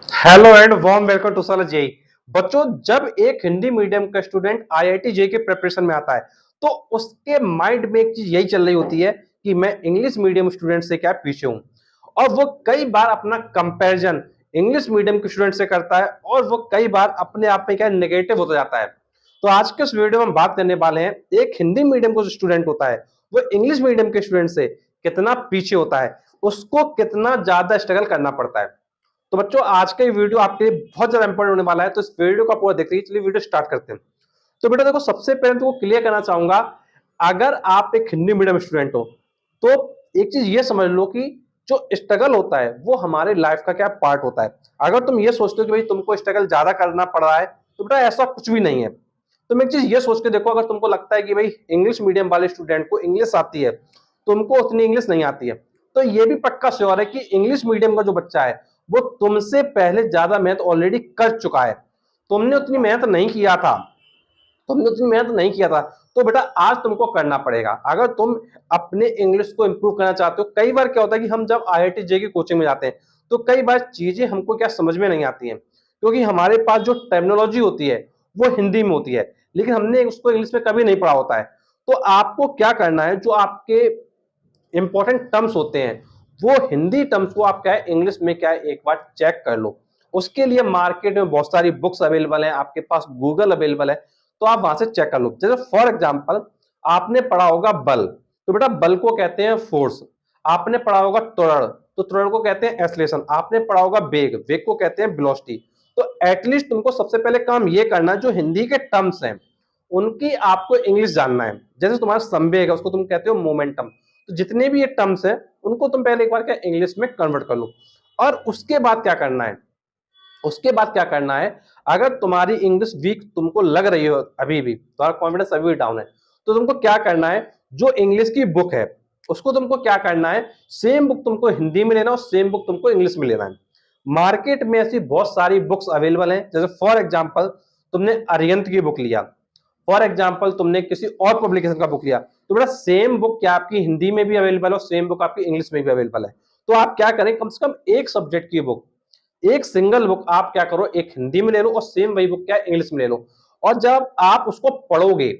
Hello and warm welcome to साला JEE. बच्चों, जब एक हिंदी मीडियम का स्टूडेंट आईआईटी जेई के प्रिपरेशन में आता है तो उसके माइंड में एक चीज यही चल रही होती है कि मैं इंग्लिश मीडियम स्टूडेंट से क्या पीछे हूं। और वो कई बार अपना कंपैरिजन इंग्लिश मीडियम के स्टूडेंट से करता है और वो कई बार अपने आप में क्या नेगेटिव होता जाता है। तो आज के इस वीडियो में हम बात करने वाले हैं एक हिंदी मीडियम का जो स्टूडेंट होता है वो इंग्लिश मीडियम के स्टूडेंट से कितना पीछे होता है, उसको कितना ज्यादा स्ट्रगल करना पड़ता है। तो बच्चों, आज का ये वीडियो आपके लिए बहुत ज्यादा इंपॉर्टेंट होने वाला है, तो इस वीडियो का पूरा देखिए। चलिए वीडियो स्टार्ट करते हैं। तो बेटा देखो, सबसे पहले तो क्लियर करना चाहूंगा, अगर आप एक हिंदी मीडियम स्टूडेंट हो तो एक चीज ये समझ लो कि जो स्ट्रगल होता है वो हमारे लाइफ का क्या पार्ट होता है। अगर तुम ये सोचते हो कि भाई तुमको स्ट्रगल ज्यादा करना पड़ रहा है तो बेटा ऐसा कुछ भी नहीं है। तुम एक चीज ये सोच के देखो, अगर तुमको लगता है कि भाई इंग्लिश मीडियम वाले स्टूडेंट को इंग्लिश आती है, तुमको उतनी इंग्लिश नहीं आती है, तो ये भी पक्का श्योर है कि इंग्लिश मीडियम का जो बच्चा है वो तुमसे पहले ज्यादा मेहनत ऑलरेडी कर चुका है। तुमने उतनी मेहनत नहीं किया था, तुमने उतनी मेहनत नहीं किया था, तो बेटा आज तुमको करना पड़ेगा। अगर तुम अपने इंग्लिश को इंप्रूव करना चाहते हो, कई बार क्या होता है कि हम जब आईआईटी जे की कोचिंग में जाते हैं तो कई बार चीजें हमको क्या समझ में नहीं आती हैं, क्योंकि हमारे पास जो टर्मिनोलॉजी होती है वो हिंदी में होती है, लेकिन हमने उसको इंग्लिश में कभी नहीं पढ़ा होता है। तो आपको क्या करना है, जो आपके इंपॉर्टेंट टर्म्स होते हैं वो हिंदी टर्म्स को आप क्या है इंग्लिश में क्या है एक बार चेक कर लो। उसके लिए मार्केट में बहुत सारी बुक्स अवेलेबल हैं, आपके पास गूगल अवेलेबल है, तो आप वहां से चेक कर लो। जैसे फॉर एग्जांपल, आपने पढ़ा होगा बल, तो बेटा बल को कहते हैं फोर्स। आपने पढ़ा होगा त्वरण, तो त्वरण को कहते हैं एक्सलेशन। आपने पढ़ा होगा वेग, वेग को कहते हैं वेलोसिटी। तो एटलीस्ट तुमको सबसे पहले काम ये करना है, जो हिंदी के टर्म्स हैं उनकी आपको इंग्लिश जानना है। जैसे तुम्हारा संवेग है, उसको तुम कहते हो मोमेंटम। तो जितने भी ये टर्म्स हैं उनको तुम पहले एक बार क्या इंग्लिश में कन्वर्ट कर लो। और उसके बाद क्या करना है, उसके बाद क्या करना है, अगर तुम्हारी इंग्लिश वीक तुमको लग रही हो, अभी भी तुम्हारा कॉन्फिडेंस अभी भी डाउन है, तो तुमको क्या करना है, जो इंग्लिश की बुक है उसको तुमको क्या करना है, सेम बुक तुमको हिंदी में लेना और सेम बुक तुमको इंग्लिश में लेना है। मार्केट में ऐसी बहुत सारी बुक्स अवेलेबल हैं। जैसे फॉर एग्जाम्पल, तुमने अरियंत की बुक लिया, फॉर एग्जाम्पल तुमने किसी और पब्लिकेशन का बुक लिया, तो बेटा सेम बुक क्या आपकी हिंदी में भी अवेलेबल है और सेम बुक आपकी इंग्लिश में भी अवेलेबल है। तो आप क्या करें, कम से कम एक सब्जेक्ट की बुक, एक सिंगल बुक आप क्या करो, एक हिंदी में ले लो और सेम वही बुक क्या इंग्लिश में ले लो। और जब आप उसको पढ़ोगे,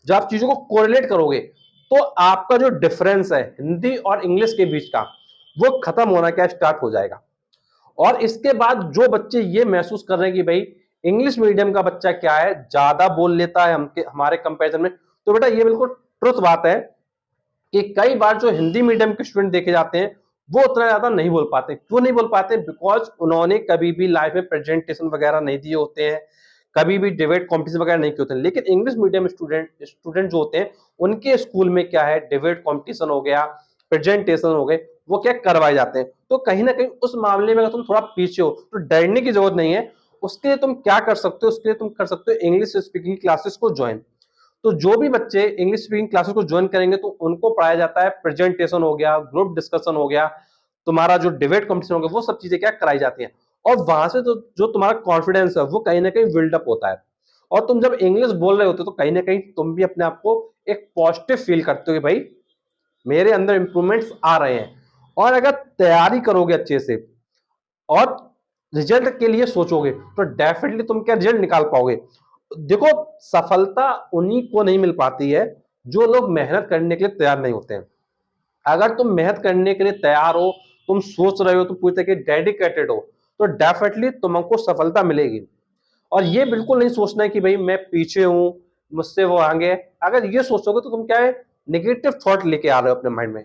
जब आप चीजों को कोरिलेट करोगे, तो आपका जो डिफरेंस है हिंदी और इंग्लिश के बीच का, वो खत्म होना क्या स्टार्ट हो जाएगा। और इसके बाद जो बच्चे ये महसूस कर रहे हैं कि भाई इंग्लिश मीडियम का बच्चा क्या है ज्यादा बोल लेता है हमारे कंपैरिजन में, तो बेटा ये बिल्कुल ट्रुथ बात है कि कई बार जो हिंदी मीडियम के स्टूडेंट देखे जाते हैं वो उतना ज्यादा नहीं बोल पाते। क्यों नहीं बोल पाते? बिकॉज उन्होंने कभी भी लाइफ में प्रेजेंटेशन वगैरह नहीं दिए होते हैं, कभी भी डिबेट कॉम्पिटिशन वगैरह नहीं किए होते हैं। लेकिन इंग्लिश मीडियम स्टूडेंट जो होते हैं उनके स्कूल में क्या है, डिबेट कॉम्पिटिशन हो गया, प्रेजेंटेशन हो गए, वो क्या करवाए जाते हैं। तो कहीं ना कहीं उस मामले में अगर तुम थोड़ा पीछे हो तो डरने की जरूरत नहीं है। उसके लिए तुम क्या कर सकते हो, उसके लिए तुम कर सकते हो इंग्लिश स्पीकिंग क्लासेस को ज्वाइन। तो जो भी बच्चे इंग्लिश स्पीकिंग क्लासेस को ज्वाइन करेंगे तो उनको पढ़ाया जाता है, प्रेजेंटेशन हो गया, ग्रुप डिस्कशन हो गया, तुम्हारा जो डिबेट कॉम्पिटिशन हो गया, वो सब चीजें क्या कराई जाती हैं। और वहां से तो जो तुम्हारा कॉन्फिडेंस है वो कहीं ना कहीं बिल्डअप होता है। और तुम जब इंग्लिश बोल रहे होते हो तो कहीं ना कहीं तुम भी अपने आप को एक पॉजिटिव फील करते हो कि भाई मेरे अंदर इंप्रूवमेंट्स आ रहे हैं। और अगर तैयारी करोगे अच्छे से और रिजल्ट के लिए सोचोगे तो डेफिनेटली तुम क्या रिजल्ट निकाल पाओगे। देखो, सफलता उन्हीं को नहीं मिल पाती है जो लोग मेहनत करने के लिए तैयार नहीं होते हैं। अगर तुम मेहनत करने के लिए तैयार हो, तुम सोच रहे हो, तुम पूरी तरीके डेडिकेटेड हो, तो डेफिनेटली तुमको सफलता मिलेगी। और ये बिल्कुल नहीं सोचना है कि भाई मैं पीछे हूं, मुझसे वो आगे है। अगर ये सोचोगे तो तुम क्या है नेगेटिव थॉट लेके आ रहे हो अपने माइंड में।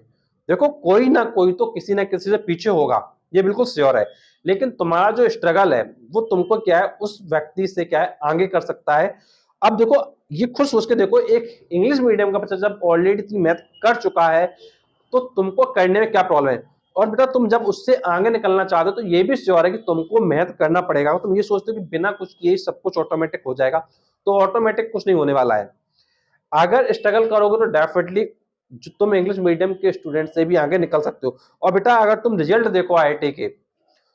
देखो, कोई ना कोई तो किसी ना किसी से पीछे होगा, ये बिल्कुल श्योर है। लेकिन तुम्हारा जो स्ट्रगल है वो तुमको क्या है उस व्यक्ति से क्या है आगे कर सकता है। अब देखो, ये खुद सोच के देखो, एक इंग्लिश मीडियम का बच्चा जब ऑलरेडी इतनी मेहनत कर चुका है तो तुमको करने में क्या प्रॉब्लम है। और बेटा तुम जब उससे आगे निकलना चाहते हो तो ये भी श्योर है कि तुमको मेहनत करना पड़ेगा। तुम ये सोचते हो कि बिना कुछ किए सब कुछ ऑटोमेटिक हो जाएगा, तो ऑटोमेटिक कुछ नहीं होने वाला है। अगर स्ट्रगल करोगे तो डेफिनेटली तुम इंग्लिश मीडियम के स्टूडेंट से भी आगे निकल सकते हो। और बेटा अगर तुम रिजल्ट देखो आईआईटी के,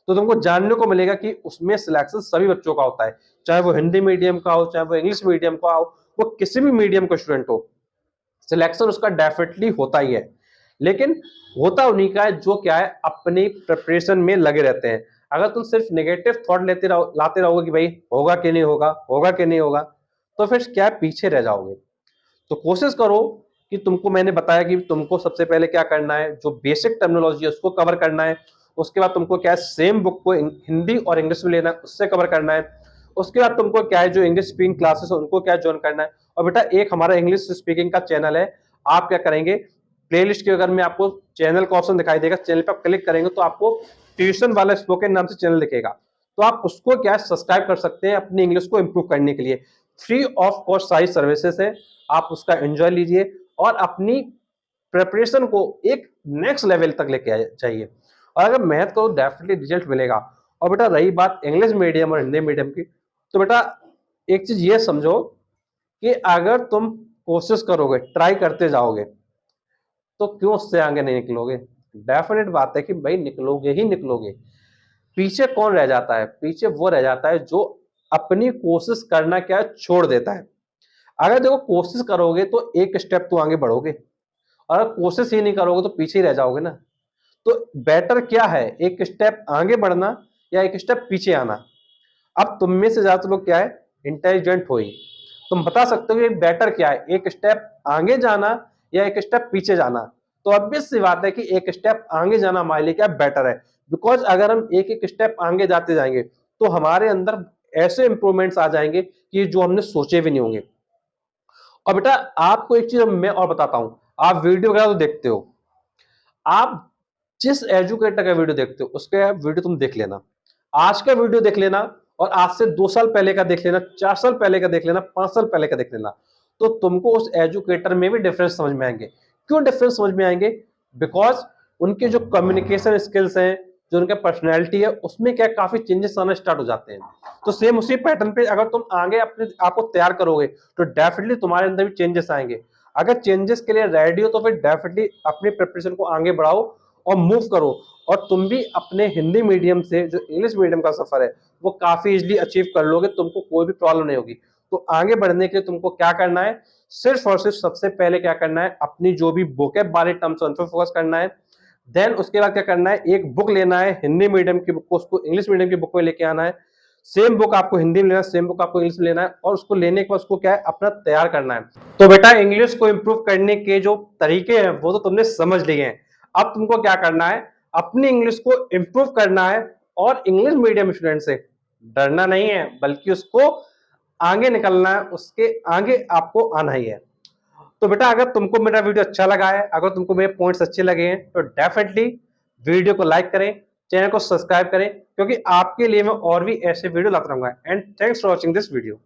तो तुमको जानने को मिलेगा कि उसमें सिलेक्शन सभी बच्चों का होता है, चाहे वो हिंदी मीडियम का हो, चाहे वो इंग्लिश मीडियम का हो, वो किसी भी मीडियम का स्टूडेंट हो, सिलेक्शन उसका डेफिनेटली होता ही है। लेकिन होता उन्हीं का है जो क्या है अपनी प्रिपरेशन में लगे रहते हैं। अगर तुम सिर्फ नेगेटिव थॉट लाते रहोगे कि भाई होगा कि नहीं होगा, होगा कि नहीं होगा, तो फिर क्या पीछे रह जाओगे। तो कोशिश करो कि तुमको मैंने बताया कि तुमको सबसे पहले क्या करना है, जो बेसिक टर्मिनोलॉजी है उसको कवर करना है। उसके बाद तुमको क्या है, सेम बुक को हिंदी और इंग्लिश में लेना है, उससे कवर करना है। उसके बाद तुमको क्या है, जो इंग्लिश स्पीकिंग क्लासेस है उनको क्या ज्वाइन करना है। और बेटा एक हमारा इंग्लिश स्पीकिंग का चैनल है, आप क्या करेंगे, प्लेलिस्ट के अगर में आपको चैनल का ऑप्शन दिखाई देगा, चैनल पर क्लिक करेंगे तो आपको ट्यूशन वाला स्पोकन नाम से चैनल दिखेगा, तो आप उसको क्या सब्सक्राइब कर सकते हैं अपनी इंग्लिश को इंप्रूव करने के लिए। फ्री ऑफ कॉस्ट सारी सर्विसेज है, आप उसका एंजॉय लीजिए और अपनी प्रिपरेशन को एक नेक्स्ट लेवल तक लेके जाइए। और अगर मेहनत करो डेफिनेटली रिजल्ट मिलेगा। और बेटा रही बात इंग्लिश मीडियम और हिंदी मीडियम की, तो बेटा एक चीज ये समझो कि अगर तुम कोशिश करोगे, ट्राई करते जाओगे, तो क्यों उससे आगे नहीं निकलोगे। डेफिनेट बात है कि भाई निकलोगे ही निकलोगे। पीछे कौन रह जाता है, पीछे वो रह जाता है जो अपनी कोशिश करना क्या छोड़ देता है। अगर देखो कोशिश करोगे तो एक स्टेप तो आगे बढ़ोगे, और अगर कोशिश ही नहीं करोगे तो पीछे ही रह जाओगे ना। तो बेटर क्या है, एक स्टेप आगे बढ़ना या एक स्टेप पीछे आना। अब तुम में से ज्यादातर लोग क्या है, इंटेलिजेंट हो ही, तुम बता सकते हो कि बेटर क्या है, एक स्टेप आगे जाना या एक स्टेप पीछे जाना। तो ऑब्वियस सी बात है कि एक स्टेप आगे जाना हमारे लिए क्या बेटर है। बिकॉज अगर हम एक एक स्टेप आगे जाते जाएंगे तो हमारे अंदर ऐसे इंप्रूवमेंट्स आ जाएंगे कि जो हमने सोचे भी नहीं होंगे। और बेटा आपको एक चीज मैं और बताता हूं, आप वीडियो वगैरह तो देखते हो, आप जिस एजुकेटर का वीडियो देखते हो उसका वीडियो तुम देख लेना, आज का वीडियो देख लेना, और आज से 2 साल पहले का देख लेना, 4 साल पहले का देख लेना, 5 साल पहले का देख लेना, तो तुमको उस एजुकेटर में भी डिफरेंस समझ में आएंगे। क्यों डिफरेंस समझ में आएंगे, बिकॉज उनके जो कम्युनिकेशन स्किल्स हैं, जो उनका पर्सनैलिटी है, उसमें क्या काफी चेंजेस आना स्टार्ट हो जाते हैं। तो सेम उसी पैटर्न पे अगर तुम आगे अपने आपको तैयार करोगे तो डेफिनेटली तुम्हारे अंदर भी चेंजेस आएंगे। अगर चेंजेस के लिए रेडी हो तो फिर डेफिनेटली अपनी प्रिपरेशन को आगे बढ़ाओ और मूव करो। और तुम भी अपने हिंदी मीडियम से जो इंग्लिश मीडियम का सफर है वो काफी इजीली अचीव कर लोगे, तुमको कोई भी प्रॉब्लम नहीं होगी। तो आगे बढ़ने के लिए तुमको क्या करना है, सिर्फ और सिर्फ सबसे पहले क्या करना है, अपनी जो भी बुक है बारे टर्म्स उन पर फोकस करना है। देन उसके बाद क्या करना है, एक बुक लेना है हिंदी मीडियम की बुक को, उसको इंग्लिश मीडियम की बुक में लेके आना है। सेम बुक आपको हिंदी में लेना है, सेम बुक आपको इंग्लिश में लेना है, और उसको लेने के बाद उसको क्या है अपना तैयार करना है। तो बेटा इंग्लिश को इंप्रूव करने के जो तरीके हैं वो तो तुमने समझ लिए हैं। अब तुमको क्या करना है, अपनी इंग्लिश को इंप्रूव करना है, और इंग्लिश मीडियम स्टूडेंट से डरना नहीं है, बल्कि उसको आगे निकलना है, उसके आगे आपको आना ही है। तो बेटा अगर तुमको मेरा वीडियो अच्छा लगा है, अगर तुमको मेरे पॉइंट्स अच्छे लगे हैं, तो डेफिनेटली वीडियो को लाइक करें, चैनल को सब्सक्राइब करें, क्योंकि आपके लिए मैं और भी ऐसे वीडियो लाता रहूंगा। And thanks for watching this video.